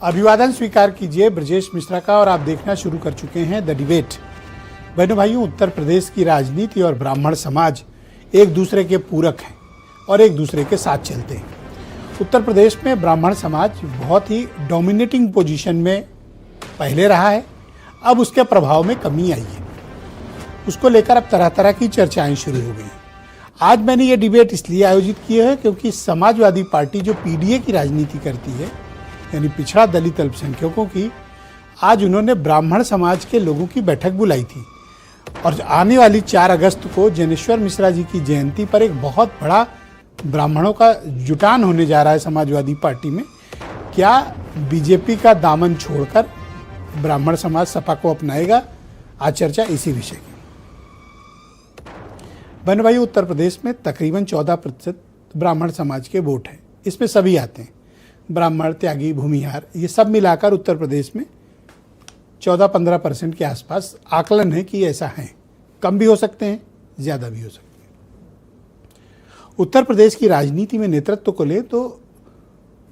अभिवादन स्वीकार कीजिए ब्रजेश मिश्रा का और आप देखना शुरू कर चुके हैं द डिबेट। बहनों भाइयों, उत्तर प्रदेश की राजनीति और ब्राह्मण समाज एक दूसरे के पूरक हैं और एक दूसरे के साथ चलते हैं। उत्तर प्रदेश में ब्राह्मण समाज बहुत ही डोमिनेटिंग पोजीशन में पहले रहा है, अब उसके प्रभाव में कमी आई है। उसको लेकर अब तरह तरह की चर्चाएं शुरू हो गई। आज मैंने ये डिबेट इसलिए आयोजित की है क्योंकि समाजवादी पार्टी जो पीडीए की राजनीति करती है, यानी पिछड़ा दलित अल्पसंख्यकों की, आज उन्होंने ब्राह्मण समाज के लोगों की बैठक बुलाई थी और आने वाली 4 अगस्त को जनेश्वर मिश्रा जी की जयंती पर एक बहुत बड़ा ब्राह्मणों का जुटान होने जा रहा है समाजवादी पार्टी में। क्या बीजेपी का दामन छोड़कर ब्राह्मण समाज सपा को अपनाएगा? आज चर्चा इसी विषय की। बहन भाई, उत्तर प्रदेश में तकरीबन 14% ब्राह्मण समाज के वोट हैं। इसमें सभी आते हैं, ब्राह्मण, त्यागी, भूमिहार, ये सब मिलाकर उत्तर प्रदेश में 14-15% के आसपास आकलन है कि ऐसा है। कम भी हो सकते हैं, ज़्यादा भी हो सकते हैं। उत्तर प्रदेश की राजनीति में नेतृत्व को ले तो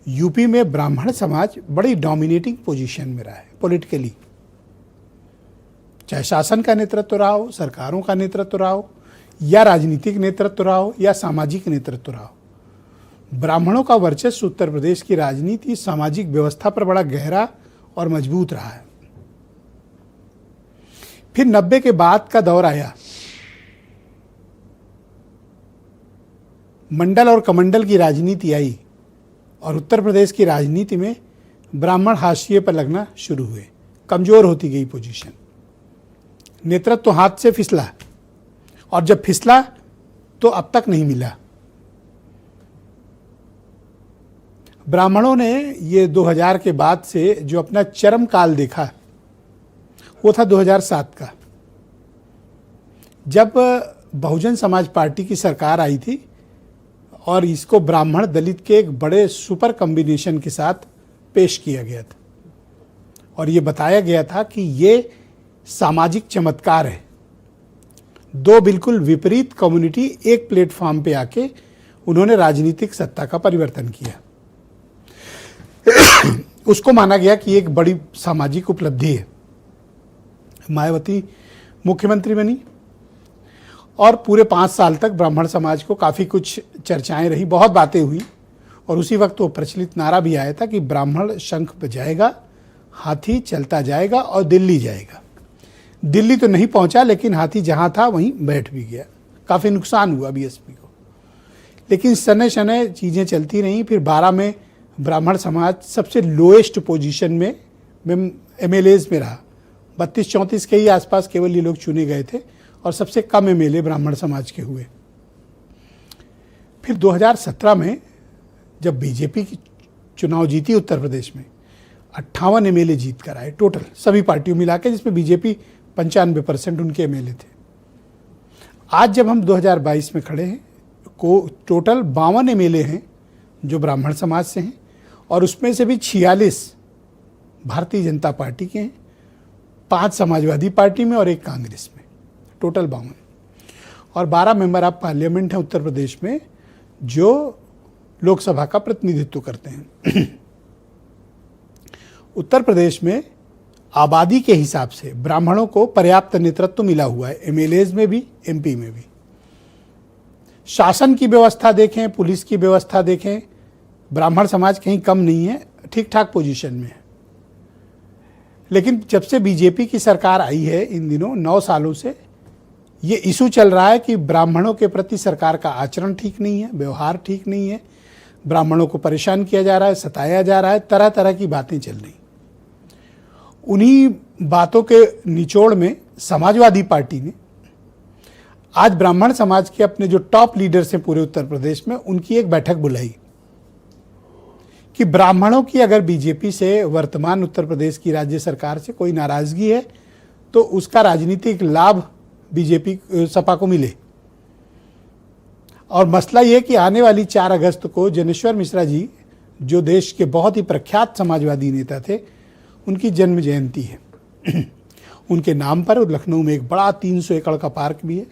यूपी में ब्राह्मण समाज बड़ी डोमिनेटिंग पोजीशन में रहा है पॉलिटिकली। चाहे शासन का नेतृत्व रहा हो, सरकारों का नेतृत्व रहा हो, या राजनीतिक नेतृत्व रहा हो, या सामाजिक नेतृत्व रहा हो। ब्राह्मणों का वर्चस्व उत्तर प्रदेश की राजनीति, सामाजिक व्यवस्था पर बड़ा गहरा और मजबूत रहा है। फिर 90 के बाद का दौर आया, मंडल और कमंडल की राजनीति आई और उत्तर प्रदेश की राजनीति में ब्राह्मण हाशिए पर लगना शुरू हुए। कमजोर होती गई पोजीशन, नेतृत्व तो हाथ से फिसला और जब फिसला तो अब तक नहीं मिला। ब्राह्मणों ने ये 2000 के बाद से जो अपना चरम काल देखा वो था 2007 का, जब बहुजन समाज पार्टी की सरकार आई थी और इसको ब्राह्मण दलित के एक बड़े सुपर कॉम्बिनेशन के साथ पेश किया गया था और ये बताया गया था कि ये सामाजिक चमत्कार है। 2 बिल्कुल विपरीत कम्युनिटी एक प्लेटफॉर्म पे आके उन्होंने राजनीतिक सत्ता का परिवर्तन किया। उसको माना गया कि एक बड़ी सामाजिक उपलब्धि है। मायावती मुख्यमंत्री बनी और पूरे 5 साल तक ब्राह्मण समाज को काफ़ी कुछ चर्चाएं रही, बहुत बातें हुई और उसी वक्त वो प्रचलित नारा भी आया था कि ब्राह्मण शंख बजाएगा, हाथी चलता जाएगा और दिल्ली जाएगा। दिल्ली तो नहीं पहुंचा, लेकिन हाथी जहां था वहीं बैठ भी गया। काफ़ी नुकसान हुआ बीएसपी को, लेकिन सने शने चीज़ें चलती रहीं। फिर 12 में ब्राह्मण समाज सबसे लोएस्ट पोजीशन में एमएलएज में रहा। 32-34 के ही आसपास केवल ये लोग चुने गए थे और सबसे कम एमएलए ब्राह्मण समाज के हुए। फिर 2017 में जब बीजेपी की चुनाव जीती उत्तर प्रदेश में, 58 एमएलए जीत कर आए टोटल, सभी पार्टियों मिला के, जिसमें बीजेपी 95% उनके एमएलए थे। आज जब हम 2022 में खड़े हैं, को टोटल 52 एमएलए हैं जो ब्राह्मण समाज से हैं और उसमें से भी 46 भारतीय जनता पार्टी के हैं, 5 समाजवादी पार्टी में और 1 कांग्रेस में, टोटल 52। और 12 मेंबर ऑफ पार्लियामेंट हैं उत्तर प्रदेश में जो लोकसभा का प्रतिनिधित्व करते हैं। उत्तर प्रदेश में आबादी के हिसाब से ब्राह्मणों को पर्याप्त नेतृत्व मिला हुआ है, एमएलएज में भी, एमपी में भी। शासन की व्यवस्था देखें, पुलिस की व्यवस्था देखें, ब्राह्मण समाज कहीं कम नहीं है, ठीक ठाक पोजीशन में है। लेकिन जब से बीजेपी की सरकार आई है, इन दिनों 9 सालों से ये इशू चल रहा है कि ब्राह्मणों के प्रति सरकार का आचरण ठीक नहीं है, व्यवहार ठीक नहीं है, ब्राह्मणों को परेशान किया जा रहा है, सताया जा रहा है, तरह तरह की बातें चल रही। उन्हीं बातों के निचोड़ में समाजवादी पार्टी ने आज ब्राह्मण समाज के अपने जो टॉप लीडर्स हैं पूरे उत्तर प्रदेश में, उनकी एक बैठक बुलाई कि ब्राह्मणों की अगर बीजेपी से, वर्तमान उत्तर प्रदेश की राज्य सरकार से कोई नाराजगी है तो उसका राजनीतिक लाभ बीजेपी सपा को मिले। और मसला ये कि आने वाली 4 अगस्त को जनेश्वर मिश्रा जी, जो देश के बहुत ही प्रख्यात समाजवादी नेता थे, उनकी जन्म जयंती है। उनके नाम पर लखनऊ में एक बड़ा 300 एकड़ का पार्क भी है।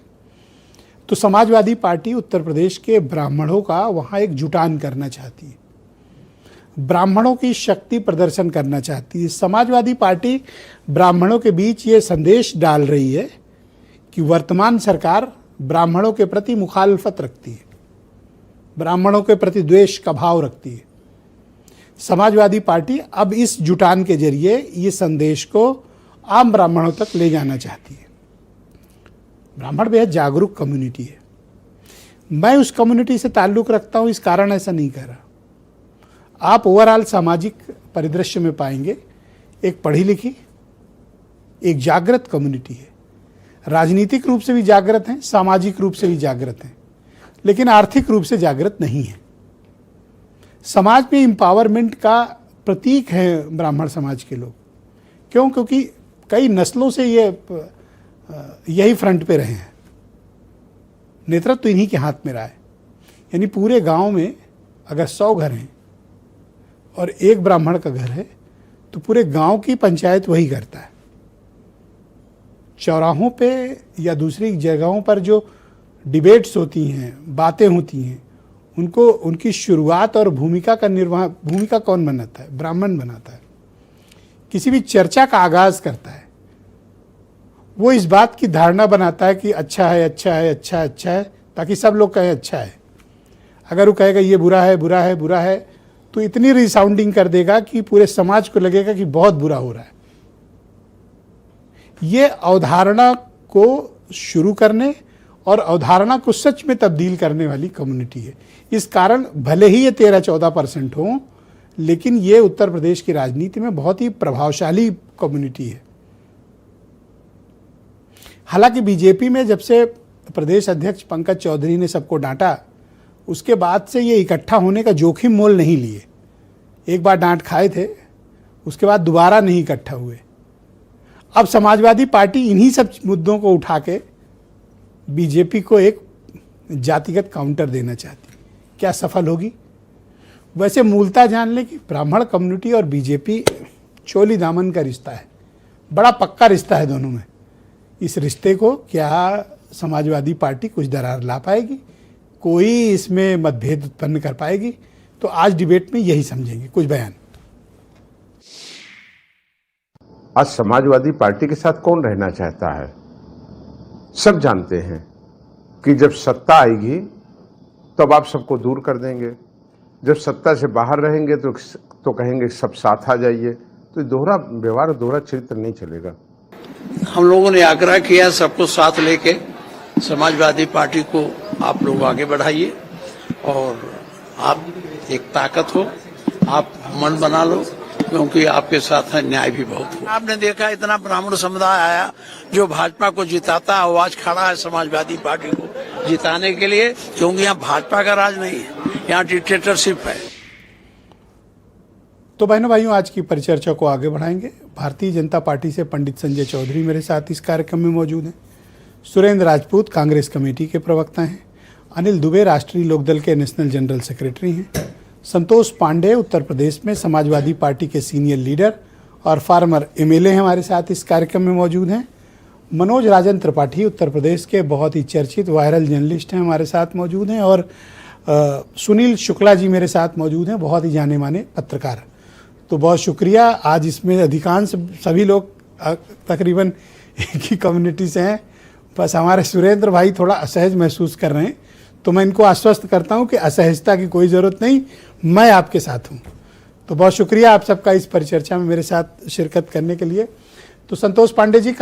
तो समाजवादी पार्टी उत्तर प्रदेश के ब्राह्मणों का वहाँ एक जुटान करना चाहती है। ब्राह्मणों की शक्ति प्रदर्शन करना चाहती है। समाजवादी पार्टी ब्राह्मणों के बीच ये संदेश डाल रही है कि वर्तमान सरकार ब्राह्मणों के प्रति मुखालफत रखती है, ब्राह्मणों के प्रति द्वेष का भाव रखती है। समाजवादी पार्टी अब इस जुटान के जरिए ये संदेश को आम ब्राह्मणों तक ले जाना चाहती है। ब्राह्मण बेहद जागरूक कम्युनिटी है। मैं उस कम्युनिटी से ताल्लुक़ रखता हूँ, इस कारण ऐसा नहीं कह रहा। आप ओवरऑल सामाजिक परिदृश्य में पाएंगे एक पढ़ी लिखी, एक जागृत कम्युनिटी है। राजनीतिक रूप से भी जागृत हैं, सामाजिक रूप से भी जागृत हैं, लेकिन आर्थिक रूप से जागृत नहीं है। समाज में एम्पावरमेंट का प्रतीक है ब्राह्मण समाज के लोग। क्यों? क्योंकि कई नस्लों से यही फ्रंट पे रहे हैं। नेतृत्व तो इन्हीं के हाथ में रहा है। यानी पूरे गांव में अगर 100 घर हैं और एक ब्राह्मण का घर है तो पूरे गांव की पंचायत वही करता है। चौराहों पे या दूसरी जगहों पर जो डिबेट्स होती हैं, बातें होती हैं, उनको उनकी शुरुआत और भूमिका कौन बनाता है? ब्राह्मण बनाता है। किसी भी चर्चा का आगाज करता है, वो इस बात की धारणा बनाता है कि अच्छा है, अच्छा है, अच्छा है, अच्छा है, ताकि सब लोग कहें अच्छा है। अगर वो कहेगा ये बुरा है, बुरा है, बुरा है, तो इतनी रिसाउंडिंग कर देगा कि पूरे समाज को लगेगा कि बहुत बुरा हो रहा है। ये अवधारणा को शुरू करने और अवधारणा को सच में तब्दील करने वाली कम्युनिटी है। इस कारण भले ही ये 13-14% हो, लेकिन ये उत्तर प्रदेश की राजनीति में बहुत ही प्रभावशाली कम्युनिटी है। हालांकि बीजेपी में जब से प्रदेश अध्यक्ष पंकज चौधरी ने सबको डांटा, उसके बाद से ये इकट्ठा होने का जोखिम मोल नहीं लिए। एक बार डांट खाए थे, उसके बाद दोबारा नहीं इकट्ठा हुए। अब समाजवादी पार्टी इन्हीं सब मुद्दों को उठा के बीजेपी को एक जातिगत काउंटर देना चाहती। क्या सफल होगी? वैसे मूलतः जान लें कि ब्राह्मण कम्युनिटी और बीजेपी चोली दामन का रिश्ता है, बड़ा पक्का रिश्ता है दोनों में। इस रिश्ते को क्या समाजवादी पार्टी कुछ दरार ला पाएगी? कोई इसमें मतभेद उत्पन्न कर पाएगी? तो आज डिबेट में यही समझेंगे। कुछ बयान। आज समाजवादी पार्टी के साथ कौन रहना चाहता है? सब जानते हैं कि जब सत्ता आएगी तब आप सबको दूर कर देंगे। जब सत्ता से बाहर रहेंगे तो कहेंगे सब साथ आ जाइए। तो दोहरा व्यवहार, दोहरा चरित्र नहीं चलेगा। हम लोगों ने आग्रह किया सबको साथ लेके समाजवादी पार्टी को आप लोग आगे बढ़ाइए और आप एक ताकत हो, आप मन बना लो, क्योंकि आपके साथ है न्याय भी बहुत हो। आपने देखा इतना ब्राह्मण समुदाय आया जो भाजपा को जिताता आवाज खड़ा है समाजवादी पार्टी को जिताने के लिए, क्योंकि यहाँ भाजपा का राज नहीं है, यहाँ डिक्टेटरशिप है। तो बहनों भाइयों, आज की परिचर्चा को आगे बढ़ाएंगे। भारतीय जनता पार्टी से पंडित संजय चौधरी मेरे साथ इस कार्यक्रम में मौजूद हैं। सुरेंद्र राजपूत कांग्रेस कमेटी के प्रवक्ता हैं। अनिल दुबे राष्ट्रीय लोकदल के नेशनल जनरल सेक्रेटरी हैं। संतोष पांडे उत्तर प्रदेश में समाजवादी पार्टी के सीनियर लीडर और फार्मर एमएलए हमारे साथ इस कार्यक्रम में मौजूद हैं। मनोज राजन त्रिपाठी उत्तर प्रदेश के बहुत ही चर्चित वायरल जर्नलिस्ट हैं, हमारे साथ मौजूद हैं। और सुनील शुक्ला जी मेरे साथ मौजूद हैं, बहुत ही जाने माने पत्रकार। तो बहुत शुक्रिया। आज इसमें अधिकांश सभी लोग तकरीबन एक ही कम्युनिटी से हैं। बस हमारे सुरेंद्र भाई थोड़ा असहज महसूस कर रहे हैं, तो मैं इनको आश्वस्त करता हूं कि असहजता की कोई ज़रूरत नहीं, मैं आपके साथ हूं। तो बहुत शुक्रिया आप सबका इस परिचर्चा में मेरे साथ शिरकत करने के लिए। तो संतोष पांडे जी,